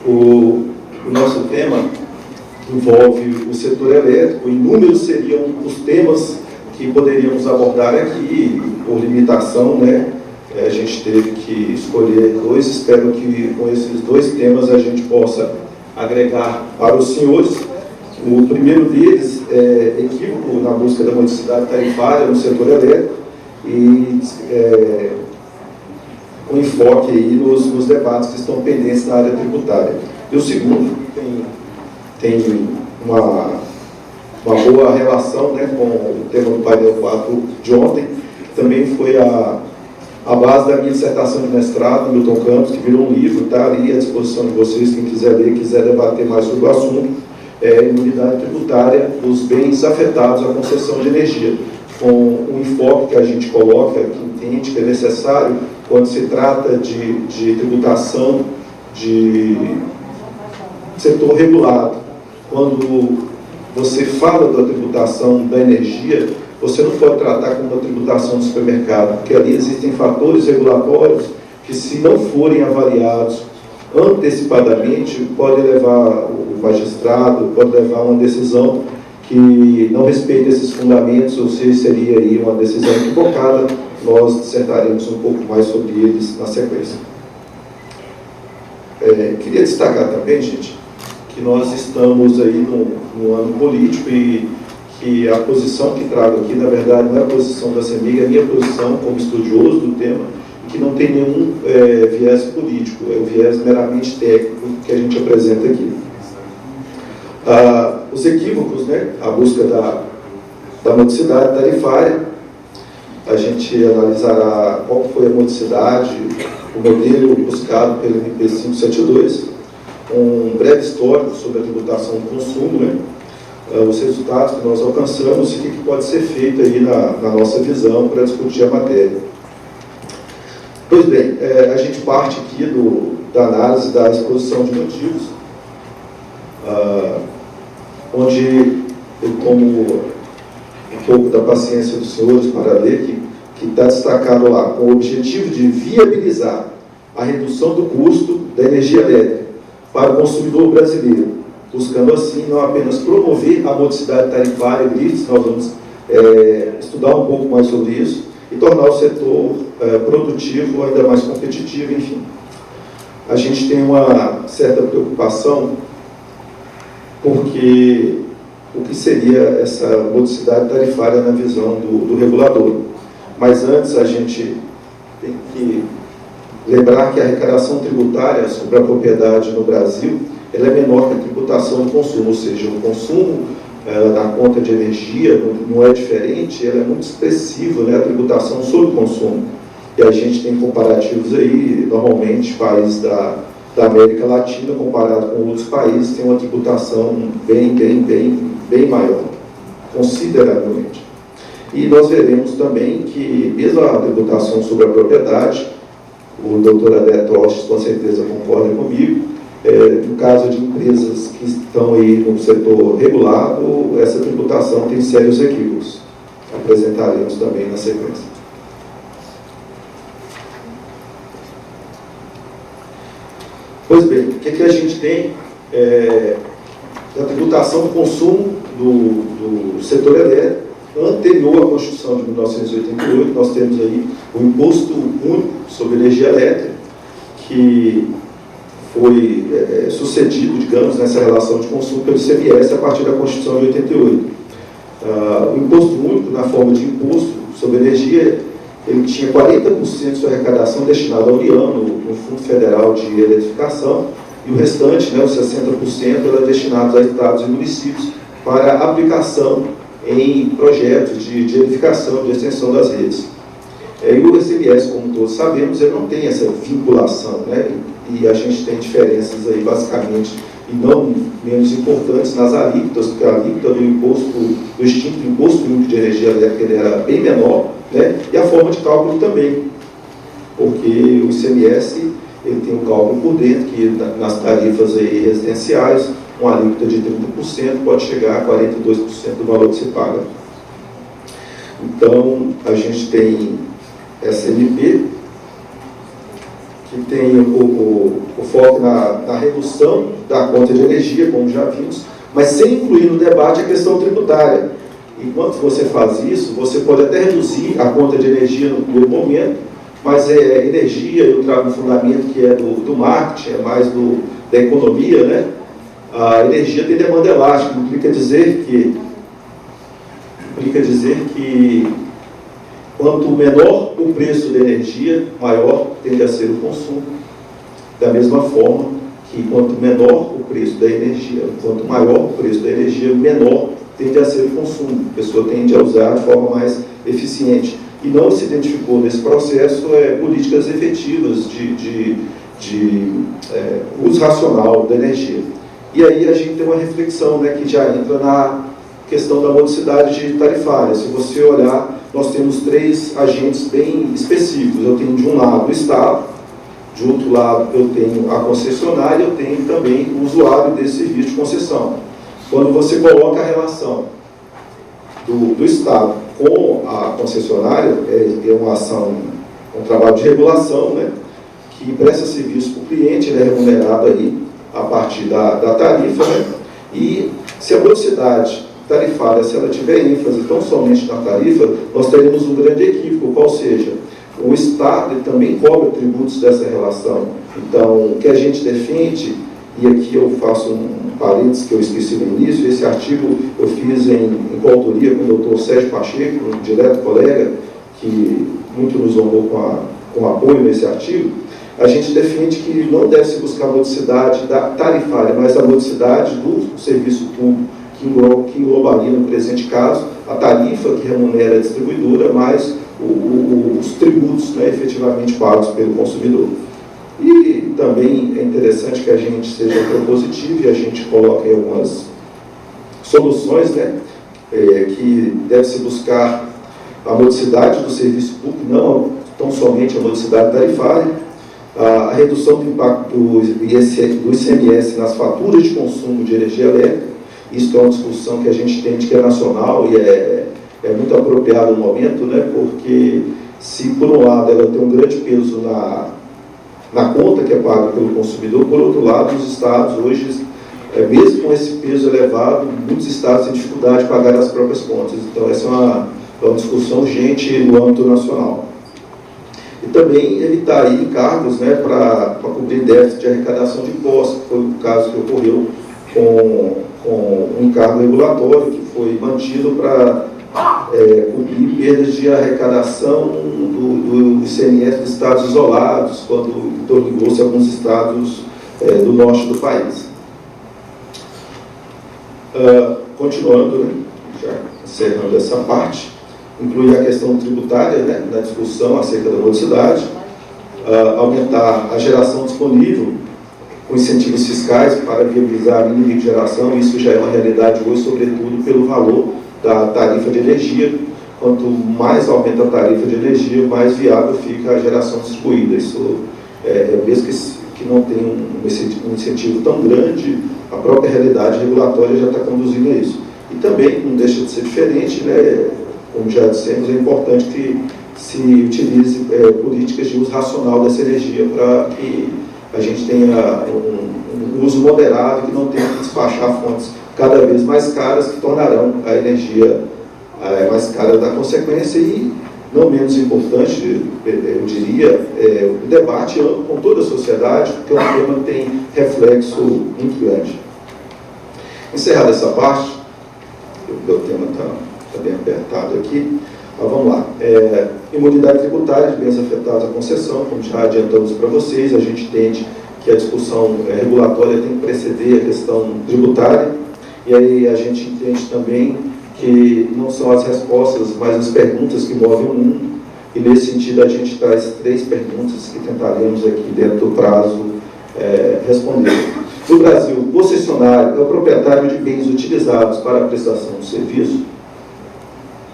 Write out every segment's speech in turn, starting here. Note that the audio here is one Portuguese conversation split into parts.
O nosso tema envolve o setor elétrico. Inúmeros seriam os temas que poderíamos abordar aqui, por limitação, né? A gente teve que escolher dois. Espero que com esses dois temas a gente possa agregar para os senhores. O primeiro deles é equívoco na busca da modicidade tarifária no setor elétrico e com enfoque aí nos debates que estão pendentes na área tributária. E o segundo tem uma boa relação, né, com o tema do painel 4 de ontem, que também foi a base da minha dissertação de mestrado, Milton Campos, que virou um livro, está ali à disposição de vocês, quem quiser ler, quiser debater mais sobre o assunto. Imunidade tributária dos bens afetados à concessão de energia, com o enfoque que a gente coloca, que entende que é necessário quando se trata de tributação de setor regulado. Quando você fala da tributação da energia, você não pode tratar como uma tributação do supermercado, porque ali existem fatores regulatórios que, se não forem avaliados antecipadamente, pode levar o magistrado, pode levar uma decisão que não respeita esses fundamentos, ou seja, seria aí uma decisão equivocada. Nós dissertaremos um pouco mais sobre eles na sequência. Queria destacar também, gente, que nós estamos aí no ano político e que a posição que trago aqui, na verdade, não é a posição da CEMIG, é a minha posição como estudioso do tema, que não tem nenhum viés político, é o viés meramente técnico que a gente apresenta aqui. Os equívocos, né, a busca da modicidade tarifária, a gente analisará qual foi a modicidade, o modelo buscado pelo MP 572, um breve histórico sobre a tributação do consumo, né, os resultados que nós alcançamos e o que pode ser feito aí na nossa visão para discutir a matéria. Pois bem, a gente parte aqui da análise da exposição de motivos, onde eu tomo um pouco da paciência dos senhores para ler, que está destacado lá, com o objetivo de viabilizar a redução do custo da energia elétrica para o consumidor brasileiro, buscando assim não apenas promover a modicidade tarifária, nós vamos estudar um pouco mais sobre isso, e tornar o setor produtivo ainda mais competitivo, enfim. A gente tem uma certa preocupação, porque o que seria essa modicidade tarifária na visão do regulador. Mas antes a gente tem que lembrar que a arrecadação tributária sobre a propriedade no Brasil ela é menor que a tributação do consumo, ou seja, o consumo na conta de energia não é diferente, ela é muito expressiva, né, a tributação sobre o consumo. E a gente tem comparativos aí, normalmente, países da América Latina, comparado com outros países, tem uma tributação bem maior, consideravelmente. E nós veremos também que, mesmo a tributação sobre a propriedade, o doutor Adé Tostes com certeza concorda comigo, no caso de empresas que estão aí no setor regulado, essa tributação tem sérios equívocos. Apresentaremos também na sequência. Pois bem, o que a gente tem da tributação do consumo do setor elétrico anterior à Constituição de 1988, nós temos aí o Imposto Único sobre Energia Elétrica, que foi sucedido, digamos, nessa relação de consumo pelo ICMS a partir da Constituição de 88. O Imposto Único, na forma de imposto sobre energia, ele tinha 40% de sua arrecadação destinada à União, no Fundo Federal de Eletrificação, e o restante, né, os 60%, era destinado a estados e municípios para aplicação em projetos de edificação, de extensão das redes. E o ICMS, como todos sabemos, ele não tem essa vinculação, né? E a gente tem diferenças aí, basicamente, e não menos importantes, nas alíquotas, porque a alíquota do extinto Imposto Único de Energia Elétrica ele era bem menor, né? E a forma de cálculo também, porque o ICMS ele tem um cálculo por dentro, que nas tarifas aí residenciais, uma alíquota de 30% pode chegar a 42% do valor que se paga. Então, a gente tem essa MP, que tem o foco na redução da conta de energia, como já vimos, mas sem incluir no debate a questão tributária. Enquanto você faz isso, você pode até reduzir a conta de energia no momento, mas energia, eu trago um fundamento que é do marketing, é mais da economia, né? A energia tem demanda elástica, implica dizer que quanto menor o preço da energia, maior tende a ser o consumo. Da mesma forma que quanto menor o preço da energia, quanto maior o preço da energia, menor tende a ser o consumo. A pessoa tende a usar de forma mais eficiente. E não se identificou nesse processo políticas efetivas de uso racional da energia. E aí a gente tem uma reflexão, né, que já entra na questão da modicidade tarifária. Se você olhar, nós temos 3 agentes bem específicos. Eu tenho de um lado o Estado, de outro lado eu tenho a concessionária, eu tenho também o usuário desse serviço de concessão. Quando você coloca a relação do Estado com a concessionária, é uma ação, um trabalho de regulação, né, que presta serviço para o cliente, ele é remunerado aí a partir da tarifa, né, e se a modicidade tarifária, se ela tiver ênfase tão somente na tarifa, nós teremos um grande equívoco, qual seja, o Estado também cobra tributos dessa relação. Então, o que a gente defende, e aqui eu faço um parênteses que eu esqueci no início, esse artigo eu fiz em coautoria com o doutor Sérgio Pacheco, um direto colega, que muito nos honrou com apoio nesse artigo. A gente defende que não deve se buscar a modicidade tarifária, mas a modicidade do serviço público, que englobaria, no presente caso, a tarifa que remunera a distribuidora, mais os tributos, né, efetivamente pagos pelo consumidor. E também é interessante que a gente seja propositivo e a gente coloque algumas soluções, né, que deve-se buscar a modicidade do serviço público, não tão somente a modicidade tarifária, a redução do impacto do ICMS nas faturas de consumo de energia elétrica. Isso é uma discussão que a gente entende que é nacional e é muito apropriado no momento, né, porque se, por um lado, ela tem um grande peso na conta que é paga pelo consumidor, por outro lado, os estados hoje, mesmo com esse peso elevado, muitos estados têm dificuldade de pagar as próprias contas. Então, essa é uma discussão urgente no âmbito nacional. E também evitar aí encargos, né, para cobrir déficit de arrecadação de impostos, que foi o caso que ocorreu com um encargo regulatório que foi mantido para cobrir perdas de arrecadação do ICMS de estados isolados, quando tornou-se alguns estados do norte do país. Continuando, né, já encerrando essa parte, incluir a questão tributária, né, na discussão acerca da modicidade, aumentar a geração disponível com incentivos fiscais para viabilizar a mínima geração. Isso já é uma realidade hoje, sobretudo pelo valor da tarifa de energia. Quanto mais aumenta a tarifa de energia, mais viável fica a geração distribuída. Isso mesmo que não tenha um incentivo tão grande, a própria realidade regulatória já está conduzindo a isso. E também, não deixa de ser diferente, né, como já dissemos, é importante que se utilize políticas de uso racional dessa energia para que a gente tenha um uso moderado e que não tenha que despachar fontes cada vez mais caras, que tornarão a energia mais cara da consequência. E, não menos importante, eu diria, o debate amplo com toda a sociedade, porque o tema tem reflexo muito grande. Encerrada essa parte, o tema está bem apertado aqui, mas vamos lá. Imunidade tributária de bens afetados à concessão, como já adiantamos para vocês, a gente entende que a discussão regulatória tem que preceder a questão tributária, e aí a gente entende também que não são as respostas, mas as perguntas que movem o mundo, e nesse sentido a gente traz 3 perguntas que tentaremos aqui dentro do prazo responder. No Brasil, o concessionário é o proprietário de bens utilizados para a prestação de serviço?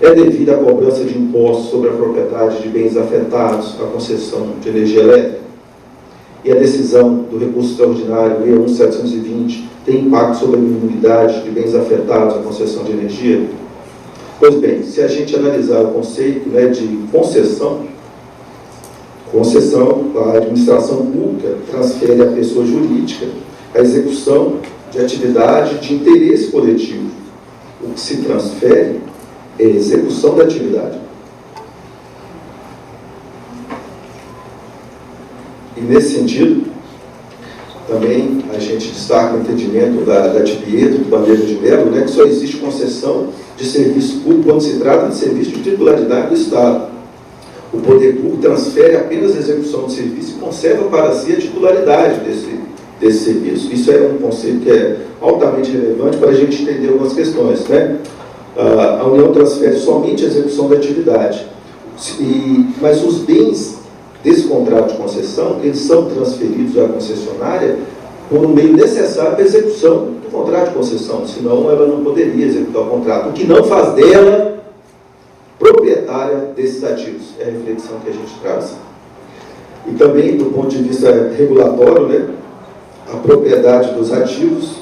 É devida a cobrança de impostos sobre a propriedade de bens afetados à concessão de energia elétrica? E a decisão do recurso extraordinário 61720 tem impacto sobre a imunidade de bens afetados à concessão de energia? Pois bem, se a gente analisar o conceito, né, de concessão, concessão, a administração pública transfere à pessoa jurídica a execução de atividade de interesse coletivo. O que se transfere é a execução da atividade. E nesse sentido, também a gente destaca o entendimento da Tipietro, do Bandeira de Mello, né, que só existe concessão de serviço público quando se trata de serviço de titularidade do Estado. O poder público transfere apenas a execução do serviço e conserva para si a titularidade desse serviço. Isso é um conceito que é altamente relevante para a gente entender algumas questões, né? A União transfere somente a execução da atividade, mas os bens desse contrato de concessão, eles são transferidos à concessionária por um meio necessário para a execução do contrato de concessão, senão ela não poderia executar o contrato, o que não faz dela proprietária desses ativos. É a reflexão que a gente traz. E também, do ponto de vista regulatório, né, a propriedade dos ativos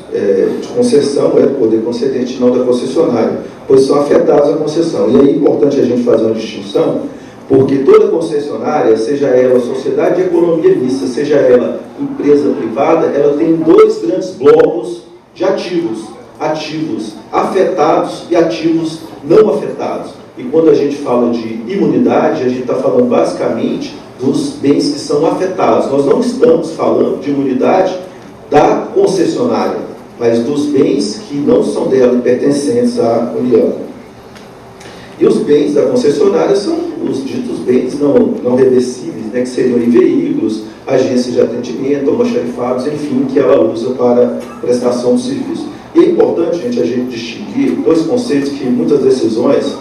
de concessão é do poder concedente, não da concessionária, pois são afetados à concessão. E aí é importante a gente fazer uma distinção, porque toda concessionária, seja ela sociedade de economia mista, seja ela empresa privada, ela tem dois grandes blocos de ativos: ativos afetados e ativos não afetados. E quando a gente fala de imunidade, a gente está falando basicamente dos bens que são afetados. Nós não estamos falando de imunidade da concessionária, mas dos bens que não são dela e pertencentes à União. E os bens da concessionária são os ditos bens não reversíveis, né, que seriam veículos, agências de atendimento, almoxarifados, enfim, que ela usa para prestação de serviço. E é importante, gente, a gente distinguir dois conceitos que muitas decisões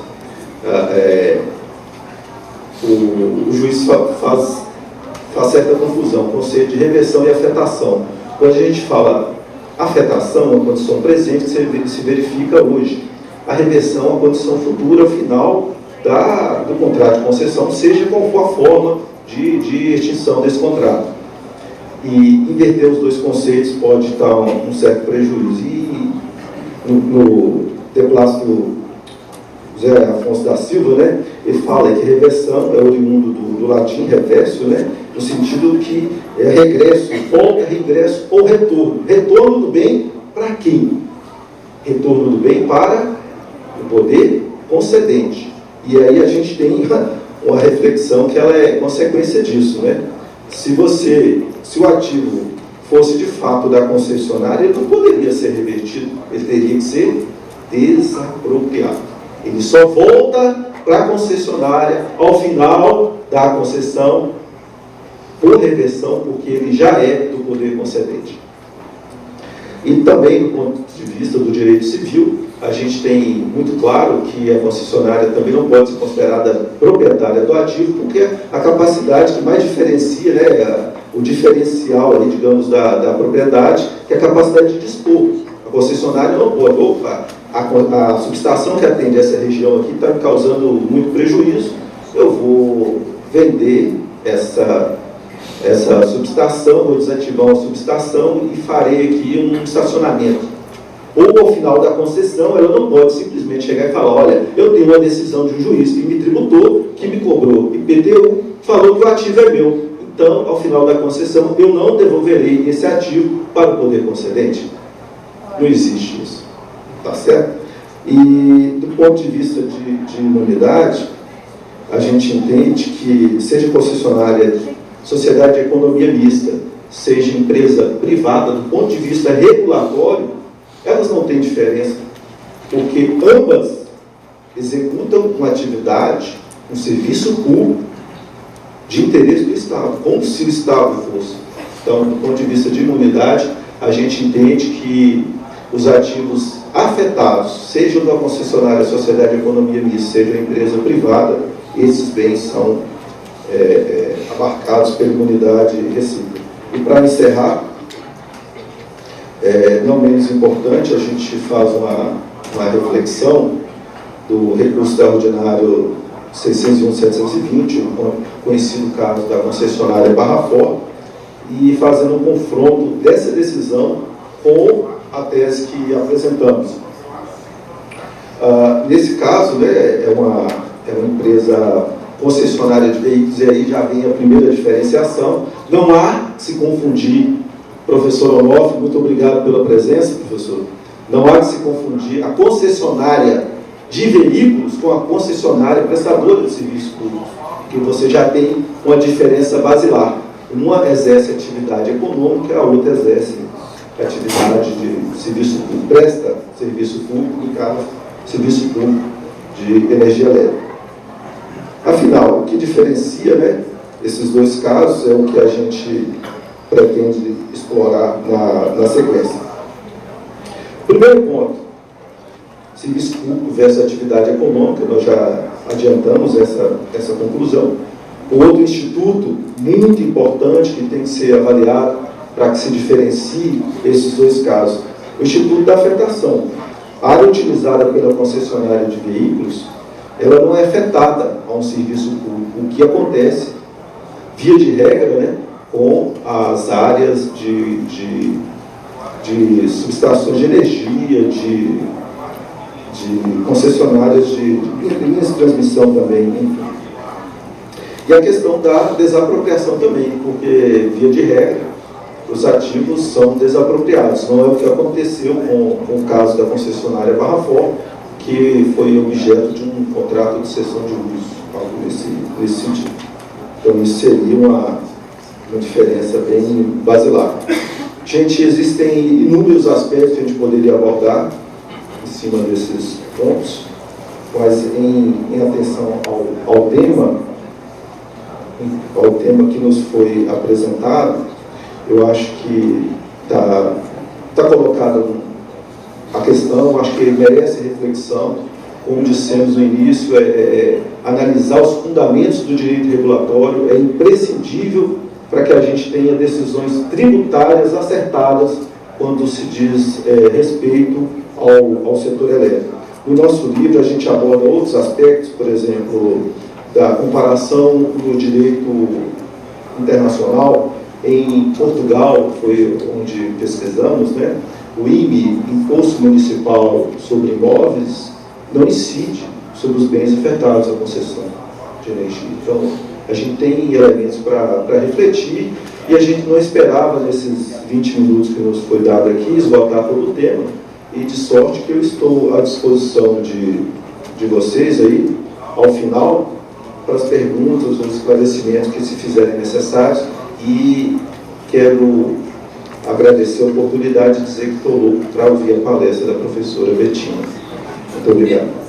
o juiz faz certa confusão, o conceito de reversão e afetação. Quando a gente fala afetação, é uma condição presente que se verifica hoje. A reversão é uma condição futura, ao final do contrato de concessão, seja qual for a forma de extinção desse contrato. E inverter os dois conceitos pode dar um certo prejuízo. E no Deplácito José Afonso da Silva, né, ele fala que reversão é oriundo do latim reverso, né, no sentido que é regresso, volta, regresso ou retorno. Retorno do bem para quem? Retorno do bem para o poder concedente. E aí a gente tem uma reflexão que ela é consequência disso, né? Se o ativo fosse de fato da concessionária, ele não poderia ser revertido, ele teria que ser desapropriado. Ele só volta para a concessionária ao final da concessão por reversão, porque ele já é do poder concedente. E também, do ponto de vista do direito civil, a gente tem muito claro que a concessionária também não pode ser considerada proprietária do ativo, porque a capacidade que mais diferencia, né, o diferencial ali, digamos, da propriedade, que é a capacidade de dispor. A concessionária não pode, a subestação que atende essa região aqui está me causando muito prejuízo, eu vou vender essa subestação, vou desativar uma subestação e farei aqui um estacionamento. Ou ao final da concessão, ela não pode simplesmente chegar e falar: olha, eu tenho uma decisão de um juiz que me tributou, que me cobrou IPTU, falou que o ativo é meu. Então, ao final da concessão, eu não devolverei esse ativo para o poder concedente. Não existe isso. Tá certo? E do ponto de vista de imunidade, a gente entende que, seja concessionária, sociedade de economia mista, seja empresa privada, do ponto de vista regulatório, elas não têm diferença, porque ambas executam uma atividade, um serviço público de interesse do Estado, como se o Estado fosse. Então, do ponto de vista de imunidade, a gente entende que os ativos afetados, sejam da concessionária, sociedade de economia mista, seja a empresa privada, esses bens são abarcados pela imunidade recíproca. E para encerrar, não menos importante, a gente faz uma reflexão do recurso extraordinário 601-720, o conhecido caso da concessionária Barra Forte, e fazendo um confronto dessa decisão com a tese que apresentamos. Nesse caso, né, é uma empresa concessionária de veículos, e aí já vem a primeira diferenciação. Não há que se confundir, professor Onofre, muito obrigado pela presença, professor. Não há que se confundir a concessionária de veículos com a concessionária prestadora de serviço público, porque você já tem uma diferença basilar. Uma exerce atividade econômica, a outra exerce atividade de serviço público, presta serviço público, no caso, serviço público de energia elétrica. Afinal, o que diferencia, né, esses dois casos é o que a gente pretende explorar na sequência. Primeiro ponto, serviço público versus atividade econômica, nós já adiantamos essa conclusão. O outro instituto muito importante que tem que ser avaliado para que se diferencie esses dois casos, o Instituto da Afetação. A área utilizada pela concessionária de veículos, ela não é afetada a um serviço público. O que acontece, via de regra, né, com as áreas de subestações de energia, de concessionárias de linhas de transmissão também, enfim. E a questão da desapropriação também, porque, via de regra, os ativos são desapropriados. Não é o que aconteceu com o caso da concessionária Barra Forte, que foi objeto de um contrato de cessão de uso, algo nesse sentido. Então, isso seria uma diferença bem basilar. Gente, existem inúmeros aspectos que a gente poderia abordar em cima desses pontos, mas em atenção ao tema que nos foi apresentado, eu acho que está colocada a questão, acho que merece reflexão. Como dissemos no início, analisar os fundamentos do direito regulatório é imprescindível para que a gente tenha decisões tributárias acertadas quando se diz respeito ao setor elétrico. No nosso livro, a gente aborda outros aspectos, por exemplo, da comparação do direito internacional. Em Portugal, foi onde pesquisamos, né? O IMI, Imposto Municipal sobre Imóveis, não incide sobre os bens afetados à concessão de energia. Então, a gente tem elementos para refletir e a gente não esperava, nesses 20 minutos que nos foi dado aqui, esgotar todo o tema, e de sorte que eu estou à disposição de vocês aí, ao final, para as perguntas ou esclarecimentos que se fizerem necessários. E quero agradecer a oportunidade de dizer que estou louco para ouvir a palestra da professora Betina. Muito obrigado.